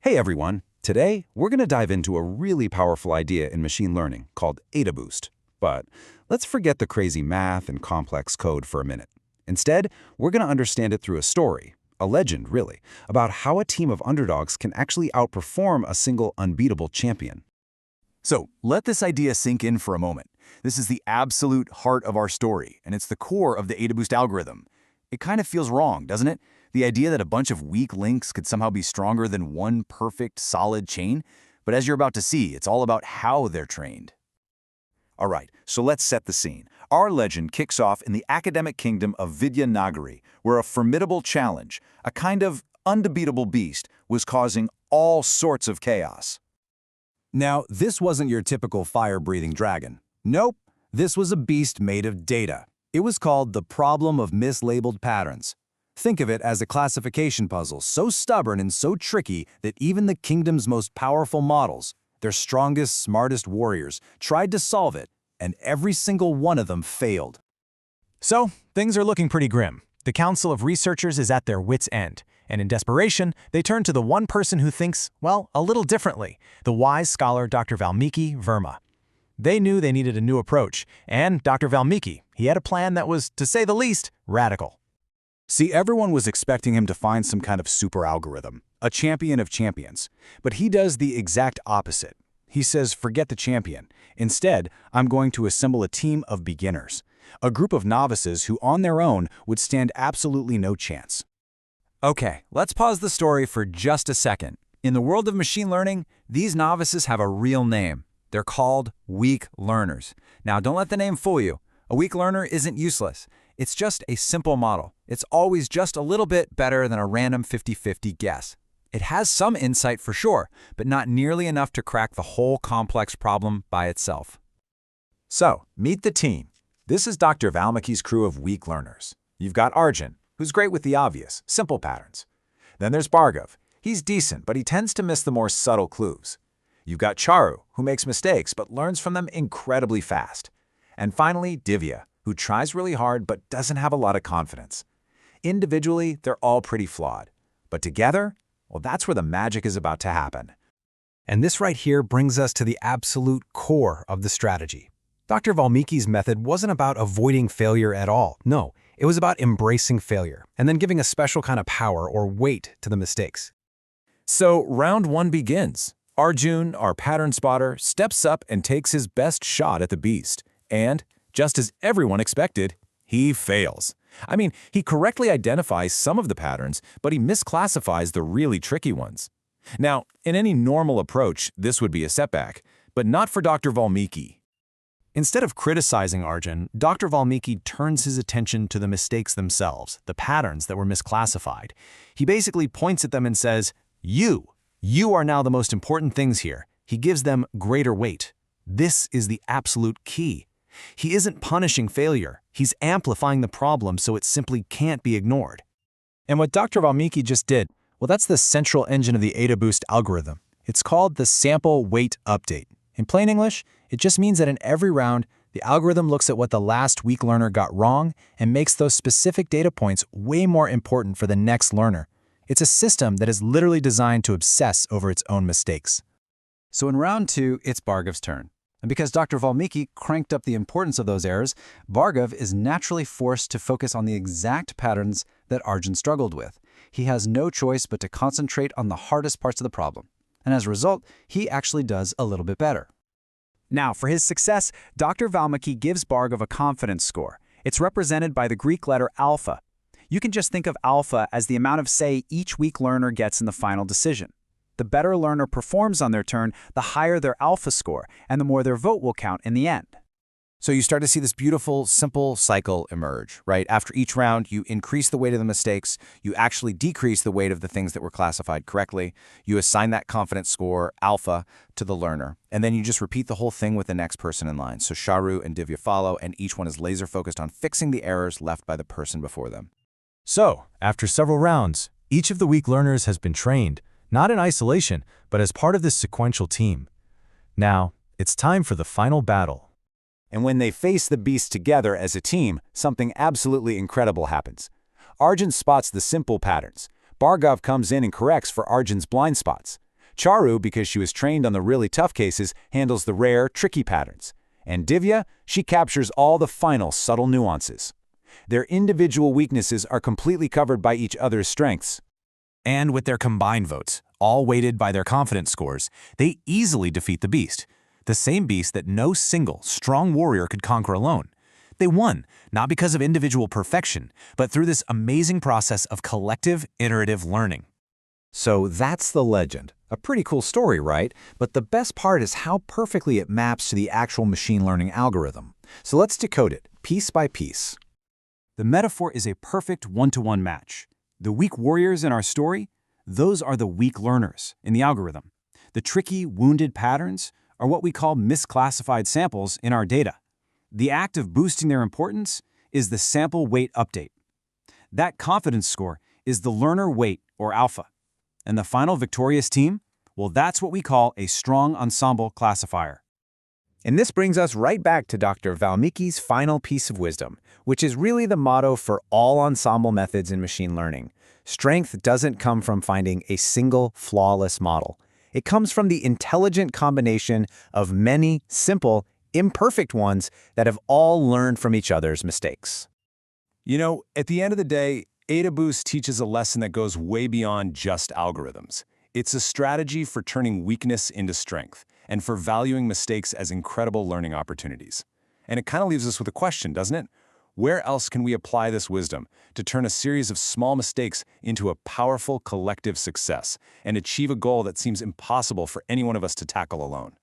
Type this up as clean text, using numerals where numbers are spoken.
Hey everyone! Today, we're going to dive into a really powerful idea in machine learning called AdaBoost. But let's forget the crazy math and complex code for a minute. Instead, we're going to understand it through a story, a legend really, about how a team of underdogs can actually outperform a single unbeatable champion. So let this idea sink in for a moment. This is the absolute heart of our story, and it's the core of the AdaBoost algorithm. It kind of feels wrong, doesn't it? The idea that a bunch of weak links could somehow be stronger than one perfect, solid chain. But as you're about to see, it's all about how they're trained. All right, so let's set the scene. Our legend kicks off in the academic kingdom of Vidya Nagari, where a formidable challenge, a kind of undebeatable beast, was causing all sorts of chaos. Now, this wasn't your typical fire-breathing dragon. Nope, this was a beast made of data. It was called the problem of mislabeled patterns. Think of it as a classification puzzle so stubborn and so tricky that even the kingdom's most powerful models, their strongest, smartest warriors, tried to solve it, and every single one of them failed. So, things are looking pretty grim. The Council of Researchers is at their wits' end, and in desperation, they turn to the one person who thinks, well, a little differently, the wise scholar Dr. Valmiki Verma. They knew they needed a new approach, and Dr. Valmiki, he had a plan that was, to say the least, radical. See, everyone was expecting him to find some kind of super algorithm, a champion of champions. But he does the exact opposite. He says, forget the champion. Instead, I'm going to assemble a team of beginners, a group of novices who on their own would stand absolutely no chance. Okay, let's pause the story for just a second. In the world of machine learning, these novices have a real name. They're called weak learners. Now, don't let the name fool you. A weak learner isn't useless. It's just a simple model. It's always just a little bit better than a random 50-50 guess. It has some insight for sure, but not nearly enough to crack the whole complex problem by itself. So, meet the team. This is Dr. Valmiki's crew of weak learners. You've got Arjun, who's great with the obvious, simple patterns. Then there's Bhargav. He's decent, but he tends to miss the more subtle clues. You've got Charu, who makes mistakes but learns from them incredibly fast. And finally, Divya, who tries really hard but doesn't have a lot of confidence. Individually, they're all pretty flawed. But together, well, that's where the magic is about to happen. And this right here brings us to the absolute core of the strategy. Dr. Valmiki's method wasn't about avoiding failure at all. No, it was about embracing failure and then giving a special kind of power or weight to the mistakes. So round one begins. Arjun, our pattern spotter, steps up and takes his best shot at the beast. And, just as everyone expected, he fails. I mean, he correctly identifies some of the patterns, but he misclassifies the really tricky ones. Now, in any normal approach, this would be a setback, but not for Dr. Valmiki. Instead of criticizing Arjun, Dr. Valmiki turns his attention to the mistakes themselves, the patterns that were misclassified. He basically points at them and says, You are now the most important things here. He gives them greater weight. This is the absolute key. He isn't punishing failure. He's amplifying the problem so it simply can't be ignored. And what Dr. Valmiki just did, well, that's the central engine of the AdaBoost algorithm. It's called the sample weight update. In plain English, it just means that in every round, the algorithm looks at what the last weak learner got wrong and makes those specific data points way more important for the next learner. It's a system that is literally designed to obsess over its own mistakes. So in round two, it's Bhargav's turn. And because Dr. Valmiki cranked up the importance of those errors, Bhargav is naturally forced to focus on the exact patterns that Arjun struggled with. He has no choice but to concentrate on the hardest parts of the problem. And as a result, he actually does a little bit better. Now, for his success, Dr. Valmiki gives Bhargav a confidence score. It's represented by the Greek letter alpha. You can just think of alpha as the amount of say each weak learner gets in the final decision. The better a learner performs on their turn, the higher their alpha score, and the more their vote will count in the end. So you start to see this beautiful, simple cycle emerge, right? After each round, you increase the weight of the mistakes, you actually decrease the weight of the things that were classified correctly, you assign that confidence score, alpha, to the learner, and then you just repeat the whole thing with the next person in line. So Charu and Divya follow, and each one is laser-focused on fixing the errors left by the person before them. So, after several rounds, each of the weak learners has been trained, not in isolation, but as part of this sequential team. Now, it's time for the final battle. And when they face the beast together as a team, something absolutely incredible happens. Arjun spots the simple patterns. Bhargav comes in and corrects for Arjun's blind spots. Charu, because she was trained on the really tough cases, handles the rare, tricky patterns. And Divya, she captures all the final, subtle nuances. Their individual weaknesses are completely covered by each other's strengths. And with their combined votes, all weighted by their confidence scores, they easily defeat the beast. The same beast that no single, strong warrior could conquer alone. They won, not because of individual perfection, but through this amazing process of collective, iterative learning. So that's the legend. A pretty cool story, right? But the best part is how perfectly it maps to the actual machine learning algorithm. So let's decode it, piece by piece. The metaphor is a perfect one-to-one match. The weak warriors in our story, those are the weak learners in the algorithm. The tricky, wounded patterns are what we call misclassified samples in our data. The act of boosting their importance is the sample weight update. That confidence score is the learner weight, or alpha. And the final victorious team? Well, that's what we call a strong ensemble classifier. And this brings us right back to Dr. Valmiki's final piece of wisdom, which is really the motto for all ensemble methods in machine learning. Strength doesn't come from finding a single flawless model. It comes from the intelligent combination of many simple, imperfect ones that have all learned from each other's mistakes. You know, at the end of the day, AdaBoost teaches a lesson that goes way beyond just algorithms. It's a strategy for turning weakness into strength and for valuing mistakes as incredible learning opportunities. And it kind of leaves us with a question, doesn't it? Where else can we apply this wisdom to turn a series of small mistakes into a powerful collective success and achieve a goal that seems impossible for any one of us to tackle alone?